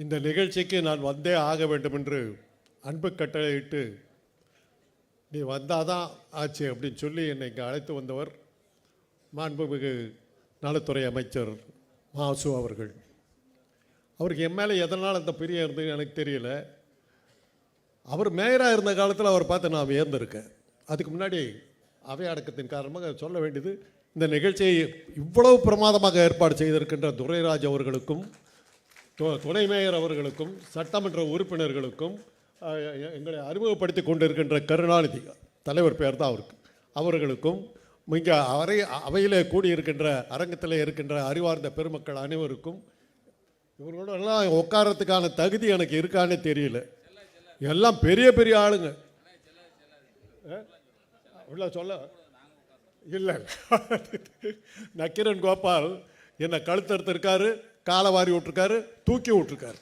இந்த நிகழ்ச்சிக்கு நான் வந்தே ஆக வேண்டும் என்று அன்பு கட்டளையிட்டு நீ வந்தாதான் ஆச்சு அப்படின்னு சொல்லி என்னை இங்கே அழைத்து வந்தவர் மாண்புமிகு நலத்துறை அமைச்சர் மாசு அவர்கள். அவருக்கு என் மேலே எதனால் அந்த பிரியம் இருந்தது எனக்கு தெரியல. அவர் மேயராக இருந்த காலத்தில் அவர் பார்த்து நான் வியந்திருக்கேன். அதுக்கு முன்னாடி அவை அடக்கத்தின் காரணமாக சொல்ல வேண்டியது, இந்த நிகழ்ச்சியை இவ்வளவு பிரமாதமாக ஏற்பாடு செய்திருக்கின்ற துரைராஜ் அவர்களுக்கும் துணை மேயர் அவர்களுக்கும் சட்டமன்ற உறுப்பினர்களுக்கும் எங்களை அறிமுகப்படுத்தி கொண்டிருக்கின்ற கருணாநிதி தலைவர் பேர் தான் அவர்களுக்கும் இங்கே அவையிலே கூடியிருக்கின்ற அரங்கத்தில் இருக்கின்ற அறிவார்ந்த பெருமக்கள் அனைவருக்கும் இவர்களோடெல்லாம் உட்காரத்துக்கான தகுதி எனக்கு இருக்கானே தெரியல. எல்லாம் பெரிய பெரிய ஆளுங்க. உள்ள சொல்ல இல்லை, நக்கீரன் கோபால் என்னை கழுத்தறுத்திருக்காரு, காலை வாரி விட்டுருக்காரு, தூக்கி விட்டுருக்காரு.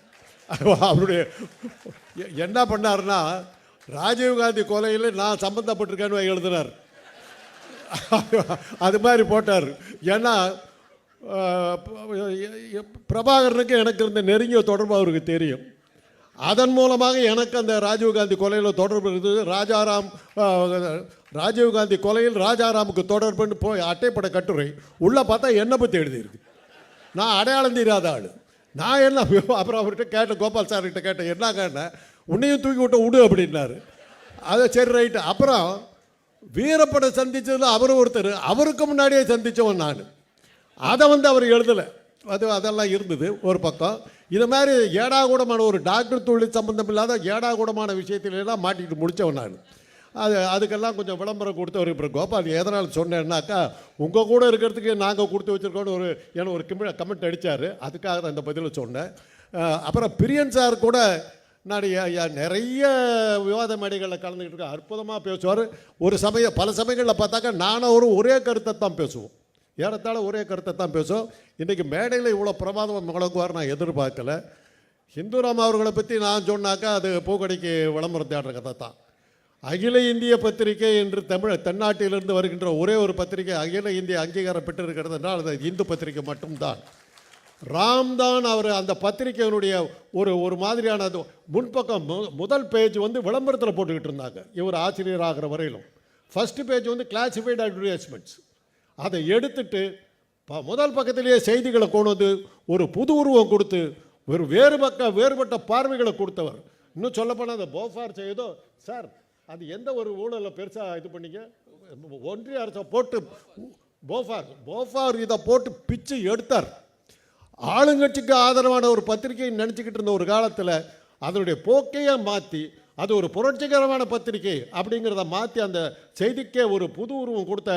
அவருடைய என்ன பண்ணாருன்னா, ராஜீவ்காந்தி கொலையில் நான் சம்பந்தப்பட்டிருக்கேன்னு எழுதினார். அது மாதிரி போட்டார். ஏன்னா பிரபாகரனுக்கு எனக்கு இருந்த நெருங்கிய தொடர்பு அவருக்கு தெரியும். அதன் மூலமாக எனக்கு அந்த ராஜீவ்காந்தி கொலையில் தொடர்பு இருந்தது. ராஜீவ்காந்தி கொலையில் ராஜாராமுக்கு தொடர்புன்னு போய் அட்டைப்பட கட்டுரை உள்ளே பார்த்தா என்னை பற்றி எழுதியிருக்கு. நான் அடையாளம் தெரியாத ஆள். நான் என்ன அப்புறம் அவர்கிட்ட கேட்டேன், கோபால் சார்கிட்ட கேட்டேன், என்ன கேட்டேன், உன்னையும் தூக்கி விட்டு விடு அப்படின்னாரு. அதை சரி ரைட்டு. அப்புறம் வீரப்படை சந்தித்ததில் அவர் ஒருத்தர், அவருக்கு முன்னாடியே சந்தித்தவன் நான். அதை அவர் எழுதலை. அதெல்லாம் இருந்தது ஒரு பக்கம். இது மாதிரி ஏடாகூடமான ஒரு டாக்டர் தொழில் சம்பந்தம் இல்லாத ஏடாகூடமான விஷயத்திலெல்லாம் மாட்டிக்கிட்டு முடித்தவன் நான். அதுக்கெல்லாம் கொஞ்சம் விளம்பரம் கொடுத்தவர். இப்போ கோபால் எதனால் சொன்னேன்னாக்கா, உங்கள் கூட இருக்கிறதுக்கு நாங்கள் கொடுத்து வச்சுருக்கோன்னு எனக்கு ஒரு கமெண்ட் அடித்தார். அதுக்காக அந்த பதிலை சொன்னேன். அப்புறம் பிரியன் சார் கூட நான் நிறைய விவாத மேடைகளில் கலந்துக்கிட்டு இருக்கேன். அற்புதமாக பேசுவார். பல சமயங்களில் பார்த்தாக்கா நானும் ஒரே கருத்தை தான் பேசுவோம். ஏறத்தாழ ஒரே கருத்தை தான் பேசுவோம். இன்றைக்கி மேடையில் இவ்வளோ பிரமாதம் முழங்குவார் நான் எதிர்பார்க்கல. ஹிந்துராம் அவர்களை பற்றி நான் சொன்னாக்கா அது பூக்கடைக்கு விளம்பரம் தேடுற கதை தான். அகில இந்திய பத்திரிகை என்று தென்னாட்டிலிருந்து வருகின்ற ஒரே ஒரு பத்திரிகை அகில இந்திய அங்கீகாரம் பெற்றிருக்கிறது என்றால் அது இந்து பத்திரிகை மட்டும்தான். ராம்தான் அவர் அந்த பத்திரிகையினுடைய ஒரு மாதிரியான அது முன்பக்கம் முதல் பேஜ் விளம்பரத்தில் போட்டுக்கிட்டு இருந்தாங்க. இவர் ஆசிரியர் ஆகிற வரையிலும் ஃபஸ்ட்டு பேஜ் கிளாசிஃபைடு அட்வர்டைஸ்மெண்ட்ஸ். அதை எடுத்துட்டு முதல் பக்கத்திலேயே செய்திகளை கொண்டு ஒரு புது உருவம் கொடுத்து வேறுபட்ட பார்வைகளை கொடுத்தவர். இன்னும் சொல்லப்போனால் அந்த போஃபார் செய்தோ சார், அது எந்த ஒரு ஊழலில் பெருசாக இது பண்ணிங்க, ஒன்றிய அரசை போட்டு போஃபார் இதை போட்டு பிச்சு எடுத்தார். ஆளுங்கட்சிக்கு ஆதரவான ஒரு பத்திரிகையை நினச்சிக்கிட்டு இருந்த ஒரு காலத்தில் அதனுடைய போக்கையை மாற்றி அது ஒரு புரட்சிகரமான பத்திரிகை அப்படிங்கிறத மாற்றி அந்த செய்திக்கே ஒரு புது உருவம் கொடுத்த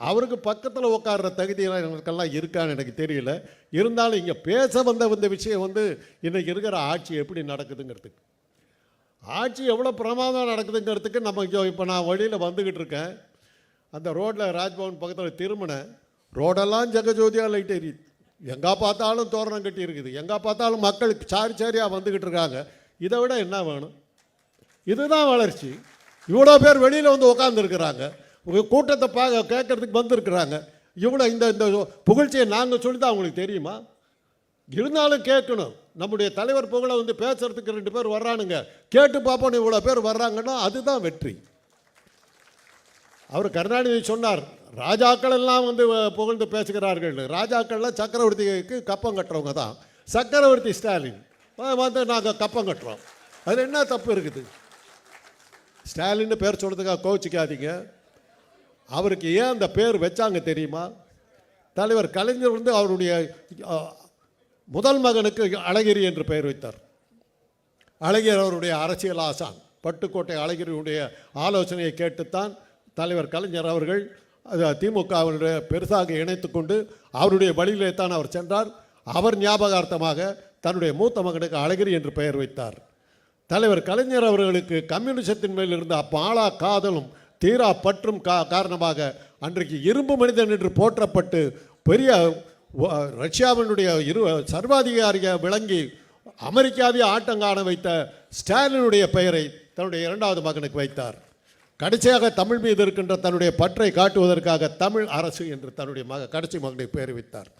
அவருக்கு பக்கத்தில் உட்கார்ற தகுதியெல்லாம் எனக்கெல்லாம் இருக்கான்னு எனக்கு தெரியல. இருந்தாலும் இங்கே பேச வந்த விஷயம் இன்றைக்கி இருக்கிற ஆட்சி எப்படி நடக்குதுங்கிறதுக்கு, ஆட்சி எவ்வளோ பிரமாதம் நடக்குதுங்கிறதுக்கு நம்ம இப்போ நான் வழியில் வந்துக்கிட்டு இருக்கேன். அந்த ரோட்டில் ராஜ்பவன் பக்கத்தில் திரும்பினேன். ரோடெல்லாம் ஜெகஜோதியாக லைட் எரியுது. எங்கே பார்த்தாலும் தோரணம் கட்டி இருக்குது. எங்கே பார்த்தாலும் மக்கள் சாரியாக வந்துக்கிட்டு இருக்காங்க. இதை விட என்ன வேணும்? இதுதான் வளர்ச்சி. இவ்வளோ பேர் வெளியில் உட்காந்துருக்குறாங்க. கூட்டத்தை கேட்கறதுக்கு வந்திருக்கிறாங்க. இவ்வளோ இந்த புகழ்ச்சியை நாங்கள் சொல்லி தான் அவங்களுக்கு தெரியுமா? இருந்தாலும் கேட்கணும். நம்முடைய தலைவர் புகழை பேசுறதுக்கு 2 பேர் வர்றானுங்க, கேட்டு பார்ப்போம் இவ்வளோ பேர் வர்றாங்கன்னா அதுதான் வெற்றி. அவர் கருணாநிதி சொன்னார், ராஜாக்கள் எல்லாம் புகழ்ந்து பேசுகிறார்கள். ராஜாக்கள்லாம் சக்கரவர்த்திக்கு கப்பம் கட்டுறவங்க தான். சக்கரவர்த்தி ஸ்டாலின் நாங்கள் கப்பம் கட்டுறோம். அது என்ன தப்பு இருக்குது? ஸ்டாலின்னு பேர் சொல்கிறதுக்காக கோச்சிக்காதீங்க. அவருக்கு ஏன் அந்த பேர் வச்சாங்க தெரியுமா? தலைவர் கலைஞர் அவருடைய முதல் மகனுக்கு அழகிரி என்று பெயர் வைத்தார். அழகிரி அவருடைய அரசியல் ஆசான். பட்டுக்கோட்டை அழகிரியுடைய ஆலோசனையை கேட்டுத்தான் தலைவர் கலைஞர் அவர்கள் திமுகவினுடைய பெருசாக இணைத்து கொண்டு அவருடைய வழியிலே தான் அவர் சென்றார். அவர் ஞாபகார்த்தமாக தன்னுடைய மூத்த மகனுக்கு அழகிரி என்று பெயர் வைத்தார். தலைவர் கலைஞர் அவர்களுக்கு கம்யூனிசத்தின் மேல் இருந்த ஆளா காதலும் தீரா பற்றும் காரணமாக அன்றைக்கு இரும்பு மனிதன் என்று போற்றப்பட்டு பெரிய ரஷ்யாவினுடைய சர்வாதிகாரியாக விளங்கி அமெரிக்காவை ஆட்டங்காண வைத்த ஸ்டாலினுடைய பெயரை தன்னுடைய 2வது மகனுக்கு வைத்தார். கடைசியாக தமிழ் மீது இருக்கின்ற தன்னுடைய பற்றை காட்டுவதற்காக தமிழ் அரசு என்று தன்னுடைய கடைசி மகனை பெயர் வைத்தார்.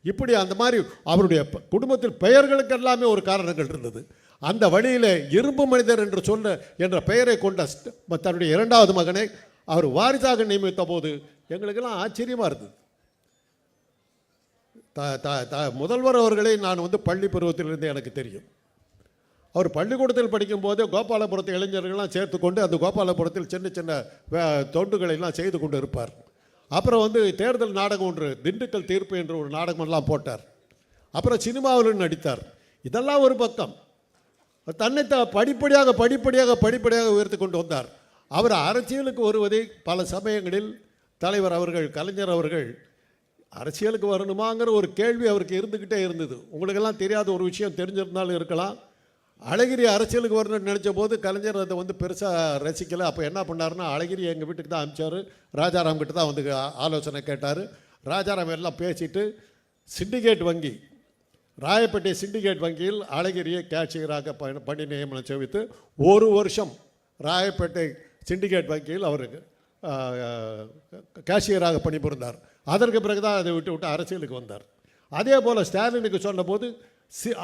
இப்படி அந்த மாதிரி அவருடைய குடும்பத்தில் பெயர்களுக்கு எல்லாமே ஒரு காரணங்கள் இருந்தது. அந்த வழியில் இரும்பு மனிதர் என்று சொல்ல என்ற பெயரை கொண்ட தன்னுடைய இரண்டாவது மகனை அவர் வாரிசாக நியமித்த போது எங்களுக்கெல்லாம் ஆச்சரியமாக இருந்தது. முதல்வர் அவர்களை நான் பள்ளி பருவத்திலிருந்து எனக்கு தெரியும். அவர் பள்ளிக்கூடத்தில் படிக்கும்போது கோபாலபுரத்து இளைஞர்கள்லாம் சேர்த்து கொண்டு அந்த கோபாலபுரத்தில் சின்ன சின்ன தொண்டுகளை எல்லாம் செய்து கொண்டு இருப்பார். அப்புறம் தேர்தல் நாடகம் ஒன்று திண்டுக்கல் தீர்ப்பு என்ற ஒரு நாடகமெல்லாம் போட்டார். அப்புறம் சினிமாவில் நடித்தார். இதெல்லாம் ஒரு பக்கம். தன்னை படிப்படியாக உயர்த்தி கொண்டு வந்தார். அவர் அரசியலுக்கு வருவதை பல சமயங்களில் தலைவர் அவர்கள் கலைஞர் அவர்கள் அரசியலுக்கு வரணுமாங்கிற ஒரு கேள்வி அவருக்கு இருந்துக்கிட்டே இருந்தது. உங்களுக்கெல்லாம் தெரியாத ஒரு விஷயம் தெரிஞ்சிருந்தாலும் இருக்கலாம். அழகிரி அரசியலுக்கு வரணும்னு நினச்ச போது கலைஞர் அதை பெருசாக ரசிக்கலை. அப்போ என்ன பண்ணாருன்னா, அழகிரி எங்கள் வீட்டுக்கு தான் அனுப்பிச்சார். ராஜாராம் கிட்ட தான் ஆலோசனை கேட்டார். ராஜாராம் எல்லாம் பேசிட்டு சிண்டிகேட் வங்கி, ராயப்பேட்டை சிண்டிகேட் வங்கியில் அழகிரியை கேஷியராக பணி நியமனம் செய்வித்து 1 வருஷம் ராயப்பேட்டை சிண்டிகேட் வங்கியில் அவருக்கு கேஷியராக பணிபுரிந்தார். அதற்கு பிறகு தான் அதை விட்டு அரசியலுக்கு வந்தார். அதே போல் ஸ்டாலினுக்கு சொன்னபோது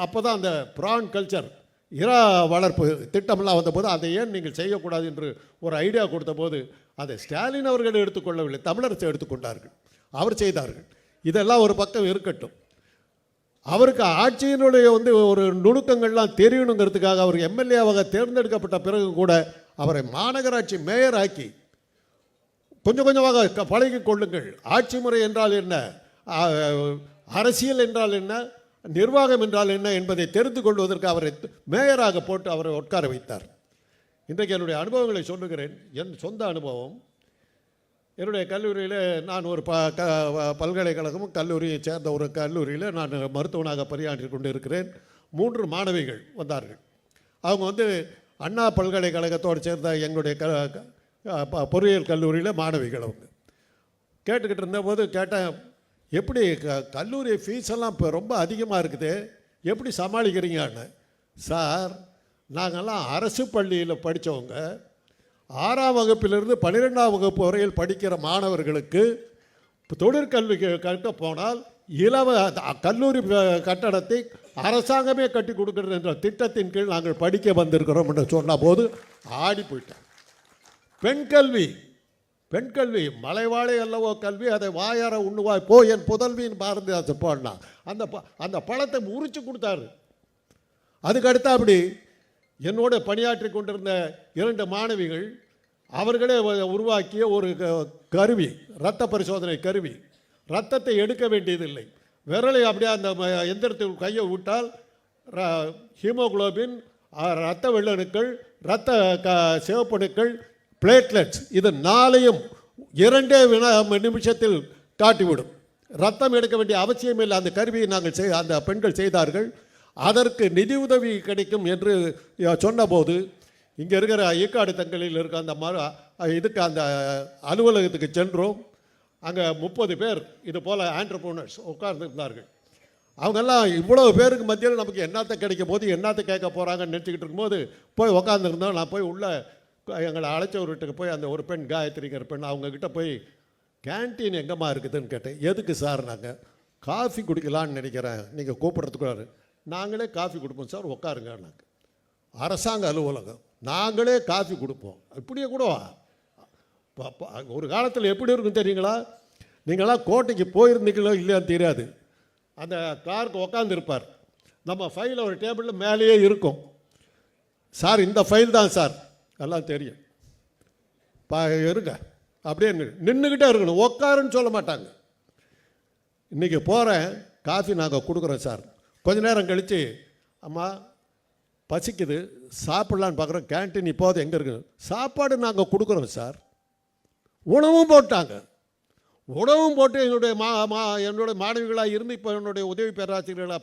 அப்போ தான் அந்த ப்ரான் கல்ச்சர் இறா வளர்ப்பு திட்டமெல்லாம் வந்தபோது அதை ஏன் நீங்கள் செய்யக்கூடாது என்று ஒரு ஐடியா கொடுத்த போது அதை ஸ்டாலின் அவர்கள் எடுத்துக்கொள்ளவில்லை, தமிழரசு எடுத்துக்கொண்டார்கள், அவர் செய்தார்கள். இதெல்லாம் ஒரு பக்கம் இருக்கட்டும். அவருக்கு ஆட்சியினுடைய ஒரு நுணுக்கங்கள்லாம் தெரியணுங்கிறதுக்காக அவர் எம்எல்ஏவாக தேர்ந்தெடுக்கப்பட்ட பிறகு கூட அவரை மாநகராட்சி மேயர் ஆக்கி கொஞ்சம் கொஞ்சமாக பழகி கொள்ளுங்கள். ஆட்சி முறை என்றால் என்ன, அரசியல் என்றால் என்ன, நிர்வாகம் என்றால் என்ன என்பதை தெரிந்து கொள்வதற்கு அவரை மேயராக போட்டு அவரை உட்கார வைத்தார். இன்றைக்கு என்னுடைய அனுபவங்களை சொல்லுகிறேன். என் சொந்த அனுபவம். என்னுடைய கல்லூரியில் நான் ஒரு பல்கலைக்கழகமும் கல்லூரியை சேர்ந்த ஒரு கல்லூரியில் நான் மருத்துவனாக பணியாற்றி கொண்டு இருக்கிறேன். 3 மாணவிகள் வந்தார்கள். அவங்க அண்ணா பல்கலைக்கழகத்தோடு சேர்ந்த எங்களுடைய பொறியியல் கல்லூரியில் மாணவிகள். அவங்க கேட்டுக்கிட்டு இருந்தபோது கேட்டேன், எப்படி கல்லூரி ஃபீஸெல்லாம் இப்போ ரொம்ப அதிகமாக இருக்குது, எப்படி சமாளிக்கிறீங்கன்னு. சார், நாங்கள்லாம் அரசு பள்ளியில் படித்தவங்க, 6ஆம் வகுப்பிலிருந்து 12ஆம் வகுப்பு வரையில் படிக்கிற மாணவர்களுக்கு தொழிற்கல்வி கற்க போனால் கல்லூரி கட்டடத்தை அரசாங்கமே கட்டி கொடுக்கிறது என்ற திட்டத்தின் கீழ் நாங்கள் படிக்க வந்திருக்கிறோம் என்று சொன்ன போது ஆடி போயிட்டேன். பெண் கல்வி மலைவாழை அல்லவோ கல்வி, அதை வாயார உண்ணுவாய் போ என் புதல்வியின் பாரதிதாசன் போடனா அந்த பழத்தை உரிச்சு கொடுத்தாரு. அதுக்கடுத்து அப்படி என்னோட பணியாற்றி கொண்டிருந்த 2 மாணவிகள் அவர்களே உருவாக்கிய ஒரு கருவி, இரத்த பரிசோதனை கருவி. இரத்தத்தை எடுக்க வேண்டியதில்லை, விரலை அப்படியே அந்த எந்திரத்தில் கையை விட்டால் ஹீமோகுளோபின், இரத்த வெள்ளணுக்கள், இரத்த சிவப்பணுக்கள், பிளேட்லெட்ஸ், இது 4ஐயும் 2 நிமிஷத்தில் காட்டிவிடும். ரத்தம் எடுக்க வேண்டிய அவசியம் இல்லை. அந்த கருவியை நாங்கள் அந்த பெண்கள் செய்தார்கள். அதற்கு நிதி உதவி கிடைக்கும் என்று சொன்னபோது இங்கே இருக்கிற ஈக்காடு தங்களில் இருக்க அந்த இதுக்கு அந்த அலுவலகத்துக்கு சென்றோம். அங்கே 30 பேர் இது போல் ஆண்டர்ப்ரனர்ஸ் உட்கார்ந்துருந்தார்கள். அவங்கெல்லாம் இவ்வளோ பேருக்கு மத்தியில் நமக்கு என்னத்தை கிடைக்கும் போது என்னத்தை கேட்க போகிறாங்கன்னு நினச்சிக்கிட்டு இருக்கும்போது போய் உட்காந்துருந்தோம். நான் போய் உள்ள எங்களை அழைச்ச வீட்டுக்கு போய் அந்த ஒரு பெண், காயத்ரிங்கிற பெண், அவங்கக்கிட்ட போய் கேன்டீன் எங்கேம்மா இருக்குதுன்னு கேட்டேன். எதுக்கு சார்? நாங்கள் காஃபி குடிக்கலான்னு நினைக்கிறேன், நீங்கள் கூப்பிட்றதுக்குள்ளாரு. நாங்களே காஃபி கொடுப்போம் சார், உட்காருங்க. நாங்கள் அரசாங்க அலுவலகம், நாங்களே காஃபி கொடுப்போம். இப்படியே கூடவா? ஒரு காலத்தில் எப்படி இருக்கும் தெரியுங்களா? நீங்களாம் கோட்டைக்கு போயிருந்தீங்களோ இல்லையான்னு தெரியாது. அந்த காருக்கு உட்காந்துருப்பார், நம்ம ஃபைல் ஒரு டேபிளில் மேலேயே இருக்கும். சார் இந்த ஃபைல் தான் சார், எல்லாம் தெரியும், இருங்க அப்படியே நின்றுக்கிட்டே இருக்கணும், உட்காருன்னு சொல்ல மாட்டாங்க. இன்றைக்கி போகிறேன், காஃபி நாங்கள் கொடுக்குறோம் சார். கொஞ்ச நேரம் கழித்து, அம்மா பசிக்குது சாப்பிட்லான்னு பார்க்குறோம், கேன்டீன் இப்போது எங்கே இருக்குது? சாப்பாடு நாங்கள் கொடுக்குறோம் சார். உணவும் போட்டாங்க. உணவும் போட்டு என்னுடைய மாணவிகளாக இருந்து இப்போ என்னுடைய உதவி பேராசிரியர்களாக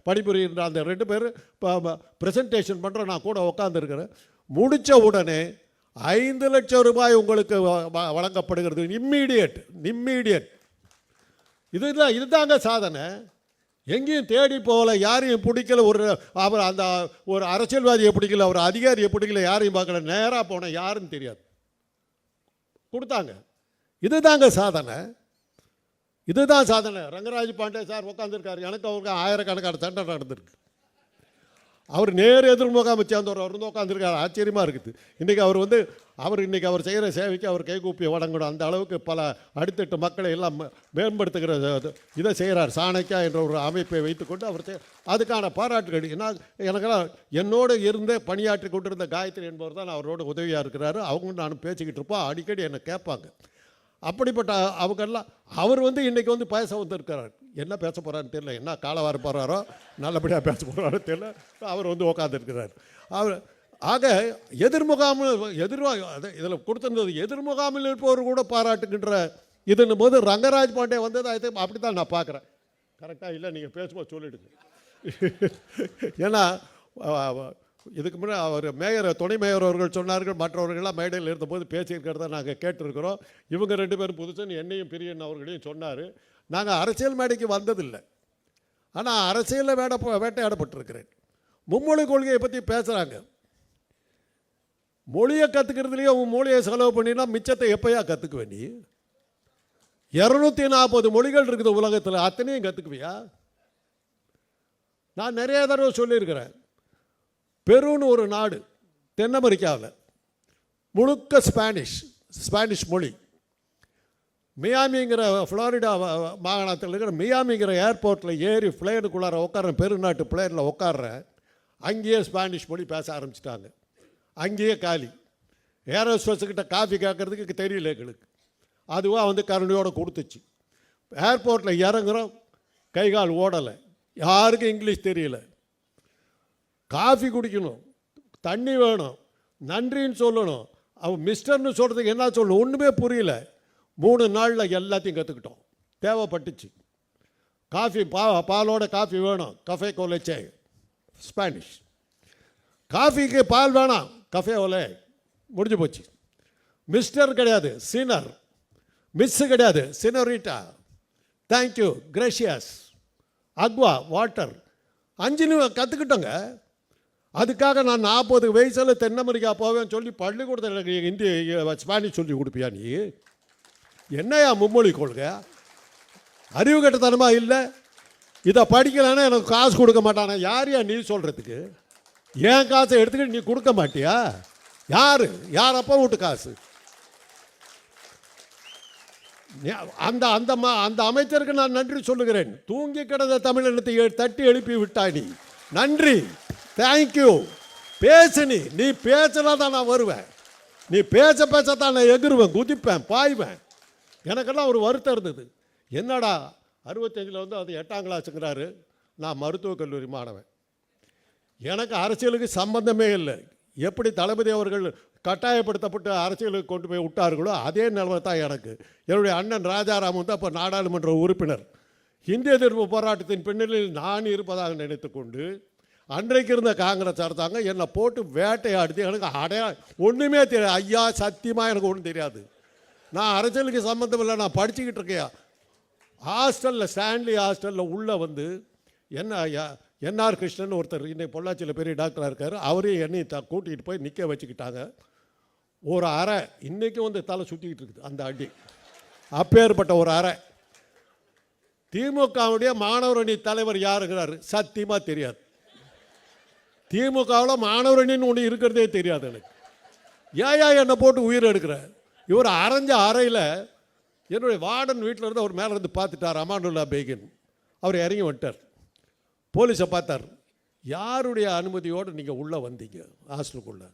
பணிபுரிகின்ற அந்த 2 பேர் ப்ரெசன்டேஷன் பண்ணுறோம். நான் கூட உட்காந்துருக்கிறேன். முடித்த உடனே 5 லட்சம் ரூபாய் உங்களுக்கு வழங்கப்படுகிறது. இம்மீடியட். இதுதாங்க சாதனை. எங்கேயும் தேடி போகல, யாரையும் பிடிக்கல, அவர் அந்த ஒரு அரசியல்வாதியை பிடிக்கல, ஒரு அதிகாரியை பிடிக்கல, யாரையும் பார்க்கல, நேராக போனேன், யாருன்னு தெரியாது, கொடுத்தாங்க. இதுதாங்க சாதனை. இதுதான் சாதனை. ரங்கராஜ் பாண்டே சார் உட்காந்துருக்காரு, எனக்கு அவருக்கு ஆயிரக்கணக்கான சண்டை நடந்திருக்கு. அவர் நேர் எதிர்முகாமை சேர்ந்தவர், அவர் வந்து உட்காந்துருக்காரு. ஆச்சரியமாக இருக்குது. இன்றைக்கி அவர் இன்றைக்கி அவர் செய்கிற சேவைக்கு அவர் கைகூப்பி வழங்கணும். அந்த அளவுக்கு பல அடித்தட்டு மக்களை எல்லாம் மேம்படுத்துகிற இதை செய்கிறார். சாணக்கியா என்ற ஒரு அமைப்பை வைத்துக்கொண்டு அவர் அதுக்கான பாராட்டுகள். எனக்கெல்லாம் என்னோடு இருந்து பணியாற்றி கொண்டிருந்த காயத்ரி என்பவர் தான் அவரோட உதவியாக இருக்கிறாரு. அவங்க நானும் பேசிக்கிட்டு இருப்போம். அடிக்கடி என்னை கேட்பாங்க. அப்படிப்பட்ட அவங்கெல்லாம் அவர் இன்றைக்கி பேச வந்திருக்கிறார். என்ன பேச போகிறான்னு தெரியல, என்ன காலவார போகிறாரோ, நல்லபடியாக பேச போகிறாரோ தெரியல. அவர் உட்காந்துருக்கிறார். அவர் ஆக இதில் கொடுத்துருந்தது எதிர்முகாமில் இருப்பவர் கூட பாராட்டுகின்ற இதுன்னும் போது ரங்கராஜ் பாண்டே வந்தது அது அப்படி தான் நான் பார்க்குறேன். கரெக்டாக இல்லை, நீங்கள் பேசும்போது சொல்லிவிடுங்க. ஏன்னா இதுக்கு முன்னே அவர் துணை மேயர் அவர்கள் சொன்னார்கள், மற்றவர்கள்லாம் மேடையில் இருந்தபோது பேசியிருக்கிறத நாங்கள் கேட்டிருக்கிறோம். இவங்க 2 பேரும் புதுசுன்னு என்னையும் பிரியன் அவர்களையும் சொன்னார். நாங்கள் அரசியல் மேடைக்கு வந்ததில்லை, ஆனால் அரசியலில் வேட்டையாடப்பட்டிருக்கிறேன். மும்மொழி கொள்கையை பற்றி பேசுகிறாங்க. மொழியை கற்றுக்கிறதுலேயே உன் மொழியை செலவு பண்ணினா மிச்சத்தை எப்போயா கற்றுக்குவே? நீ 240 மொழிகள் இருக்குது உலகத்தில், அத்தனையும் கற்றுக்குவியா? நான் நிறைய தடவை சொல்லியிருக்கிறேன். பெருன்னு ஒரு நாடு தென் அமெரிக்காவில், முழுக்க ஸ்பானிஷ் மொழி. மியாமிங்கிற ஃப்ளாரிடா மாகாணத்தில் இருக்கிற மியாமிங்கிற ஏர்போர்ட்டில் ஏறி பிளேனுக்குள்ளார உட்கார, பெருநாட்டு பிளேனில் உட்கார்ற, அங்கேயே ஸ்பானிஷ் மொழி பேச ஆரம்பிச்சிட்டாங்க. அங்கேயே காலி. ஏரோஸ்பேஸுக்கிட்ட காஃபி கேட்கறதுக்கு தெரியல எங்களுக்கு. அதுவாக கருணையோடு கொடுத்துச்சு. ஏர்போர்ட்டில் இறங்குறோம், கை கால் ஓடலை, யாருக்கும் இங்கிலீஷ் தெரியல. காஃபி குடிக்கணும், தண்ணி வேணும், நன்றின்னு சொல்லணும், அவன் மிஸ்டர்னு சொல்கிறதுக்கு என்ன சொல்லணும் ஒன்றுமே புரியல. 3 நாளில் எல்லாத்தையும் கற்றுக்கிட்டோம். தேவைப்பட்டுச்சு. காஃபி பாலோட காஃபி வேணும், கஃபே கோலேச்சே ஸ்பானிஷ். காஃபிக்கு பால் வேணாம், கஃபே ஓலே, முடிஞ்சு போச்சு. மிஸ்டர் கிடையாது, சீனர். மிஸ்ஸு கிடையாது, சினோரிட்டா. Thank you, gracious, Aqua, water. 5 கற்றுக்கிட்டோங்க. அதுக்காக நான் 40 வயசில் தென் அமெரிக்கா போவேன்னு சொல்லி பள்ளிக்கூடத்தில் எனக்கு ஸ்பானிஷ் சொல்லி கொடுப்பியா நீ? என்னையா மும்மொழி கொள்கை? அறிவு கட்டத்தனமாக இல்லை? இதை படிக்கலைன்னா எனக்கு காசு கொடுக்க மாட்டானா? யாரையா நீ சொல்கிறதுக்கு? ஏன் காசை எடுத்துக்கிட்டு நீ கொடுக்க மாட்டியா? யார் அப்பா வீட்டு காசு? அந்த அந்த அந்த அமைச்சருக்கு நான் நன்றி சொல்லுகிறேன். தூங்கி கிடந்த தமிழினத்தை தட்டி எழுப்பி விட்டாய் நீ. நன்றி, தேங்க்யூ. பேசு. நீ பேசினா தான் நான் வருவேன். நீ பேசத்தான் நான் எகிருவேன், குதிப்பேன், பாய்வேன். எனக்கெல்லாம் ஒரு வருத்தம் இருந்தது. என்னடா 65 அது 8ஆம் கிளாஸுங்கிறாரு. நான் மருத்துவக் கல்லூரி மாணவன். எனக்கு அரசியலுக்கு சம்பந்தமே இல்லை. எப்படி தளபதி அவர்கள் கட்டாயப்படுத்தப்பட்டு அரசியலுக்கு கொண்டு போய் விட்டார்களோ அதே நிலைமை தான் எனக்கு. என்னுடைய அண்ணன் ராஜாராம் அப்போ நாடாளுமன்ற உறுப்பினர். இந்திய எதிர்ப்பு போராட்டத்தின் பின்னணியில் நான் இருப்பதாக நினைத்து கொண்டு அன்றைக்கு இருந்த காங்கிரஸ் அரசாங்க என்னை போட்டு வேட்டையாடுது. எனக்கு ஒன்றுமே தெரியாது. ஐயா, சத்தியமாக எனக்கு ஒன்றும் தெரியாது. நான் அரசியலுக்கு சம்மந்தம் இல்லை, நான் படிச்சுக்கிட்டு இருக்கையா. ஹாஸ்டலில், ஸ்டான்லி ஹாஸ்டலில் உள்ளே என்ன ஐயா என்ஆர் கிருஷ்ணன் ஒருத்தர் இன்னைக்கு பொள்ளாச்சியில் பெரிய டாக்டராக இருக்கார். அவரையும் என்னையும் கூட்டிகிட்டு போய் நிற்க வச்சுக்கிட்டாங்க. ஒரு அறை இன்றைக்கும் தலை சுற்றிக்கிட்டு இருக்குது அந்த அடி. அப்பேற்பட்ட ஒரு அறை. திமுகவுடைய மாணவர் அணி தலைவர் யாருங்கிறாரு? சத்தியமாக தெரியாது. திமுகவில் மாணவர் அணின்னு ஒன்று இருக்கிறதே தெரியாது எனக்கு. ஏயா என்னை போட்டு உயிர் எடுக்கிற? இவர் அரைஞ்ச அறையில் என்னுடைய வார்டன் வீட்டில் இருந்து அவர் மேலே இருந்து பார்த்துட்டார், அமானுல்லா பேகின். அவர் இறங்கி வந்துட்டார். போலீஸை பார்த்தார். யாருடைய அனுமதியோடு நீங்கள் உள்ளே வந்தீங்க ஹாஸ்டலுக்குள்ளே?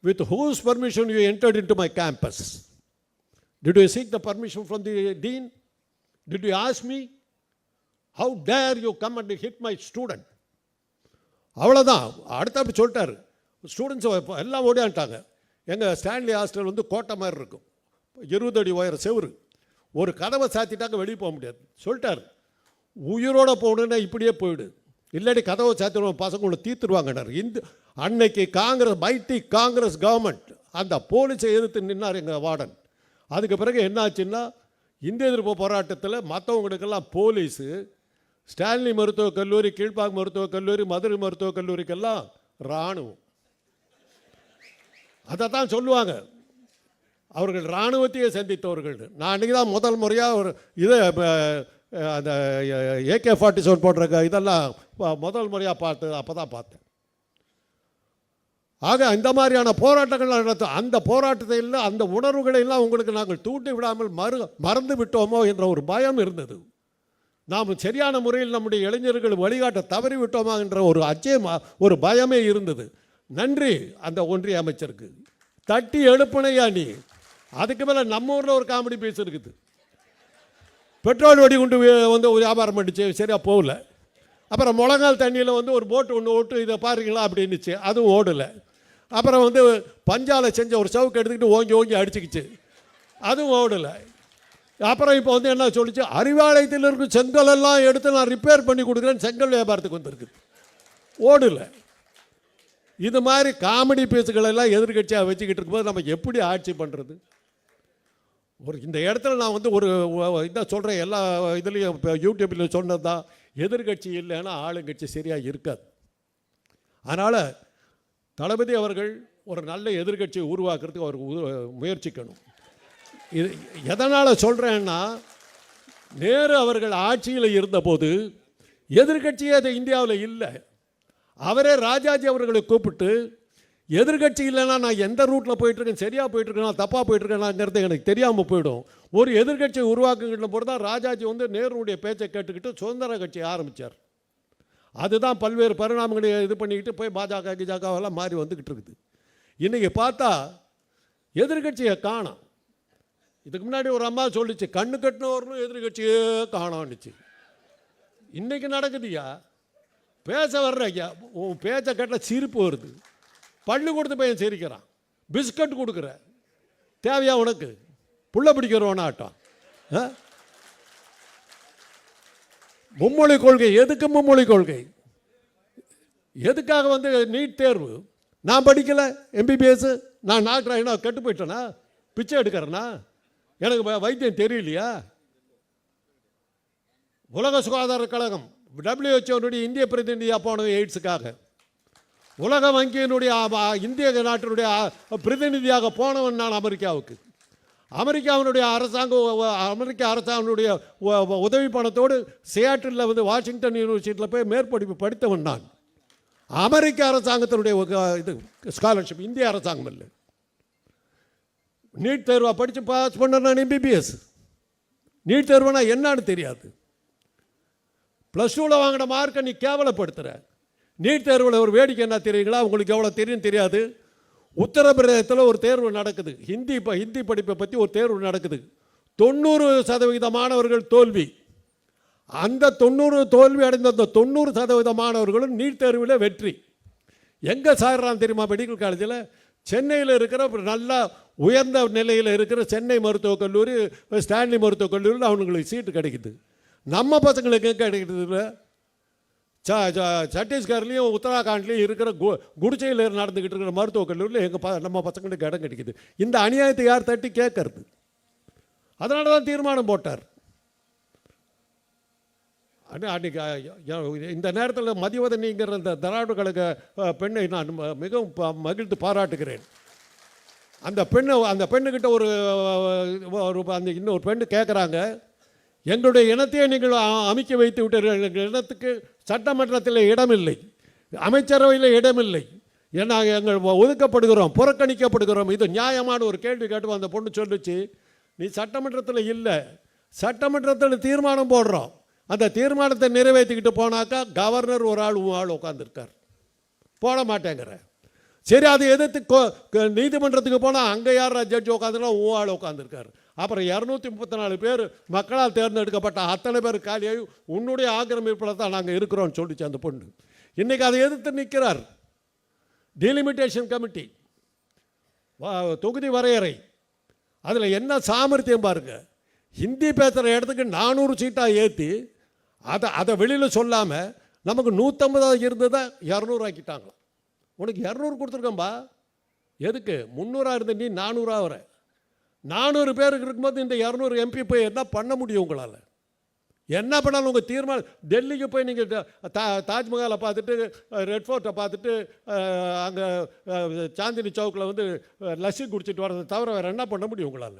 With whose permission you entered into my campus? Did you seek the permission from the dean? Did you ask me? How dare you come and hit my student? அவ்வளோதான். அடுத்த அப்படி சொல்லிட்டார். ஸ்டூடெண்ட்ஸ் எல்லாம் ஓடியான்ட்டாங்க. எங்கள் ஸ்டான்லி ஹாஸ்டல் கோட்டை மாதிரி இருக்கும், 20 அடி உயர செவுரு. ஒரு கதவை சாத்திட்டாங்க, வெளியே போக முடியாது. சொல்லிட்டார், உயிரோடு போகணுன்னா இப்படியே போயிடு, இல்லாட்டி கதவை சாத்திடுவோம், பசங்களை தீர்த்துருவாங்கன்னார். அன்னைக்கு காங்கிரஸ் கவர்மெண்ட் அந்த போலீஸை எதிர்த்து நின்னார் எங்கள் வார்டன். அதுக்கு பிறகு என்னாச்சுன்னா, இந்திய எதிர்ப்பு போராட்டத்தில் மற்றவங்களுக்கெல்லாம் போலீஸு, ஸ்டான்லி மருத்துவக் கல்லூரி, கீழ்ப்பாக்கம் மருத்துவக் கல்லூரி, மதுரை மருத்துவக் கல்லூரிக்கெல்லாம் இராணுவம். அதை தான் சொல்லுவாங்க. அவர்கள் இராணுவத்தையே சந்தித்தவர்கள். நான் அன்றைக்கி தான் முதல் முறையாக ஒரு இதை அந்த AK-47 போன்ற இதெல்லாம் முதல் முறையாக அப்போ தான் பார்த்தேன். ஆக இந்த மாதிரியான போராட்டங்கள் நடத்தும். அந்த போராட்டத்தை இல்லை, அந்த உணர்வுகளை எல்லாம் உங்களுக்கு நாங்கள் தூண்டி விடாமல் மறந்து விட்டோமோ என்ற ஒரு பயம் இருந்தது. நாம் சரியான முறையில் நம்முடைய இளைஞர்கள் வழிகாட்ட தவறி விட்டோமா என்ற ஒரு அச்சம், ஒரு பயமே இருந்தது. நன்றி அந்த ஒன்றிய அமைச்சருக்கு. தட்டி எழுப்புனையா நீ. அதுக்கு மேலே நம்ம ஊரில் ஒரு காமெடி பீஸ் இருக்குது. பெட்ரோல் வெடி கொண்டு வந்து வியாபாரம் பண்ணிச்சு, சரியாக போகல. அப்புறம் முழங்கால் தண்ணியில் வந்து ஒரு போட்டு ஒன்று ஓட்டு இதை பாருங்களா அப்படின்னுச்சு, அதுவும் ஓடலை. அப்புறம் வந்து பஞ்சால் செஞ்ச ஒரு சவுக்கு எடுத்துக்கிட்டு ஓங்கி ஓங்கி அடிச்சுக்கிச்சு, அதுவும் ஓடலை. அப்புறம் இப்போ வந்து என்ன சொல்லிச்சு, அறிவாலயத்தில் இருக்கும் செங்கலெல்லாம் எடுத்து நான் ரிப்பேர் பண்ணி கொடுக்குறேன்னு செங்கல் வியாபாரத்துக்கு வந்துருக்கு, ஓடலை. இது மாதிரி காமெடி பீஸுகளெல்லாம் எதிர்கட்சியாக வச்சுக்கிட்டு இருக்கும்போது நம்ம எப்படி ஆட்சி பண்ணுறது? ஒரு இந்த இடத்துல நான் வந்து ஒரு இதான் சொல்கிறேன், எல்லா இதுலேயும் இப்போ யூடியூப்பில் சொன்னது தான், எதிர்கட்சி இல்லைன்னா ஆளுங்கட்சி சரியாக இருக்காது. அதனால் தளபதி அவர்கள் ஒரு நல்ல எதிர்கட்சியை உருவாக்குறதுக்கு அவர் முயற்சிக்கணும். இது எதனால் சொல்கிறேன்னா, நேரு அவர்கள் ஆட்சியில் இருந்தபோது எதிர்கட்சியே அது இந்தியாவில் இல்லை. அவரே ராஜாஜி அவர்களை கூப்பிட்டு, எதிர்கட்சி இல்லைன்னா நான் எந்த ரூட்டில் போயிட்டுருக்கேன், சரியாக போயிட்டுருக்கேன் தப்பாக போயிட்டுருக்கேனாங்கிறது எனக்கு தெரியாமல் போயிடும், ஒரு எதிர்கட்சியை உருவாக்குங்கிற போது தான் ராஜாஜி வந்து நேருடைய பேச்சை கேட்டுக்கிட்டு சுதந்திர கட்சியை ஆரம்பித்தார். அதுதான் பல்வேறு பரிணாமங்களை இது பண்ணிக்கிட்டு போய் பாஜக கிஜாக்காவெல்லாம் மாறி வந்துக்கிட்டு இருக்குது. இன்றைக்கி பார்த்தா எதிர்கட்சியை காணோம். இதுக்கு முன்னாடி ஒரு அம்மா சொல்லிச்சு, கண்ணு கட்டினவர்களும் எதிர்கட்சியே காணோன்னுச்சு. இன்றைக்கி நடக்குதுயா, பேச வர்ற ஐயா, உன் பேச்சை கேட்டால் சிரிப்பு வருது. பள்ளி கொடுத்து பையன் சிரிக்கிறான், பிஸ்கட் கொடுக்குற, தேவையா உனக்கு? புள்ள பிடிக்கிறவனாட்டம். மும்மொழி கொள்கை, எதுக்கு மும்மொழி கொள்கை? எதுக்காக வந்து நீட் தேர்வு? நான் படிக்கலை MBBS, நான் டாக்டர் என்ன கெட்டு போயிட்டேனா? பிச்சை எடுக்கிறேன்னா? எனக்கு வைத்தியம் தெரியலையா? உலக சுகாதார கழகம் WHO இந்திய பிரதிநிதியாக போனது எய்ட்ஸுக்காக, உலக வங்கியினுடைய இந்திய நாட்டினுடைய பிரதிநிதியாக போனவன் நான் அமெரிக்காவுக்கு. அமெரிக்க அரசாங்கனுடைய உதவி பணத்தோடு சியாட்டில் வந்து வாஷிங்டன் யூனிவர்சிட்டியில் போய் மேற்படிப்பு படித்தவன் நான். அமெரிக்க அரசாங்கத்தினுடைய இது ஸ்காலர்ஷிப், இந்திய அரசாங்கம் இல்லை. நீட் தேர்வாக படித்து பாஸ் பண்ண நான் MBBS. நீட் தேர்வுனா என்னான்னு தெரியாது. +2 வாங்கின மார்க்கை நீ கேவலப்படுத்துகிற. நீட் தேர்வில் ஒரு வேடிக்கை என்ன தெரியுங்களா? உங்களுக்கு எவ்வளோ தெரியும் தெரியாது. உத்தரப்பிரதேசத்தில் ஒரு தேர்வு நடக்குது, ஹிந்தி படிப்பை பற்றி ஒரு தேர்வு நடக்குது. 90% மாணவர்கள் தோல்வி. அந்த 90 தோல்வி அடைந்த அந்த 90% மாணவர்களும் நீட் தேர்வில் வெற்றி. எங்கே சாடுறான் தெரியுமா? மெடிக்கல் காலேஜில். சென்னையில் இருக்கிற நல்ல உயர்ந்த நிலையில் இருக்கிற சென்னை மருத்துவக் கல்லூரி, ஸ்டான்லி மருத்துவக் கல்லூரியில் அவங்களுக்கு சீட்டு கிடைக்குது. நம்ம பசங்களுக்கு எங்கே கிடைக்கிறது? சத்தீஸ்கர்லேயும் உத்தராகண்ட்லேயும் இருக்கிற குடிச்சையில் நடந்துக்கிட்டு இருக்கிற மருத்துவக் கல்லூரியில் நம்ம பசங்களுக்கு இடம் கிடைக்குது. இந்த அநியாயத்தை யார் தட்டி கேட்கறது? அதனால தான் தீர்மானம் போட்டார். அன்றைக்கி இந்த நேரத்தில் மதிவதனிங்கிற இந்த திராவிட கழக பெண்ணை நான் மிகவும் மகிழ்ந்து பாராட்டுகிறேன். அந்த பெண்ணுக்கிட்ட அந்த இன்னொரு பெண்ணு கேட்குறாங்க, எங்களுடைய இனத்தையே நீங்கள் அமைக்க வைத்து விட்டீர்கள், எங்கள் இனத்துக்கு சட்டமன்றத்தில் இடமில்லை, அமைச்சரவையில் இடமில்லை, ஏன்னா எங்கள் ஒதுக்கப்படுகிறோம், புறக்கணிக்கப்படுகிறோம், இது நியாயமான ஒரு கேள்வி கேட்டு அந்த பொண்ணு சொல்லிச்சு, நீ சட்டமன்றத்தில் இல்லை, சட்டமன்றத்தில் தீர்மானம் போடுறோம், அந்த தீர்மானத்தை நிறைவேற்றிக்கிட்டு போனாக்கா கவர்னர் ஒரு ஆள் உட்காந்துருக்கார், போட மாட்டேங்கிற. சரி, அதை எதிர்த்து நீதிமன்றத்துக்கு போனால் அங்கே யார் ஜட்ஜி உட்காந்துனா ஆள் உட்காந்துருக்கார். அப்புறம் 234 பேர் மக்களால் தேர்ந்தெடுக்கப்பட்ட அத்தனை பேர் காலியாகி உன்னுடைய ஆக்கிரமிப்பில் தான் நாங்கள் இருக்கிறோம்னு சொல்லிச்சு அந்த பொண்ணு. இன்றைக்கி அதை எதிர்த்து நிற்கிறார். டீலிமிட்டேஷன் கமிட்டி, தொகுதி வரையறை, அதில் என்ன சாமர்த்தியம் பாருங்க. ஹிந்தி பேசுகிற இடத்துக்கு 400 சீட்டாக ஏற்றி அதை வெளியில் சொல்லாமல் நமக்கு 150 இருந்ததை 200 ஆக்கிட்டாங்களாம். உனக்கு 200 கொடுத்துருக்கேன்பா, எதுக்கு 300 இருந்த நீ 400 வர. 400 பேருக்கு இருக்கும்போது இந்த 200 MP போய் என்ன பண்ண முடியும் உங்களால்? என்ன பண்ணாலும் உங்கள் தீர்மானம். டெல்லிக்கு போய் நீங்கள் தாஜ்மஹாலை பார்த்துட்டு ரெட் ஃபோர்ட்டை பார்த்துட்டு அங்கே சாந்தினி சவுக்கில் வந்து லஸ்ஸி குடிச்சிட்டு வர்றதை தவிர வேறு என்ன பண்ண முடியும் உங்களால்?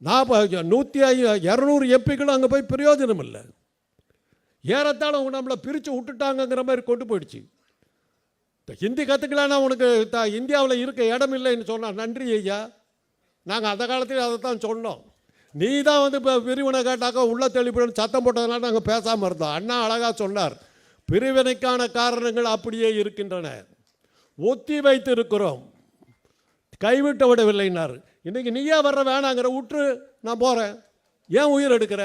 நான் 200 எம்பிக்களும் அங்கே போய் பிரயோஜனம் இல்லை. ஏறத்தாழ அவங்க நம்மளை பிரித்து விட்டுட்டாங்கங்கிற மாதிரி கொண்டு போயிடுச்சு. ஹிந்தி கற்றுக்கலான்னா உனக்கு இந்தியாவில் இருக்க இடம் இல்லைன்னு சொன்னால் நன்றி ஐயா. நாங்கள் அந்த காலத்தில் அதை தான் சொன்னோம். நீ தான் வந்து இப்போ பிரிவினை கேட்டாக்கா உள்ள தெளிப்புன்னு சத்தம் போட்டதுனால நாங்கள் பேசாமல் இருந்தோம். அண்ணா அழகாக சொன்னார், பிரிவினைக்கான காரணங்கள் அப்படியே இருக்கின்றன, ஒத்தி வைத்து இருக்கிறோம், கைவிட்டு விடவில்லைன்னார். இன்றைக்கி நீயே வர்ற வேணாங்கிற விட்டு நான் போகிறேன், ஏன் உயிர் எடுக்கிற?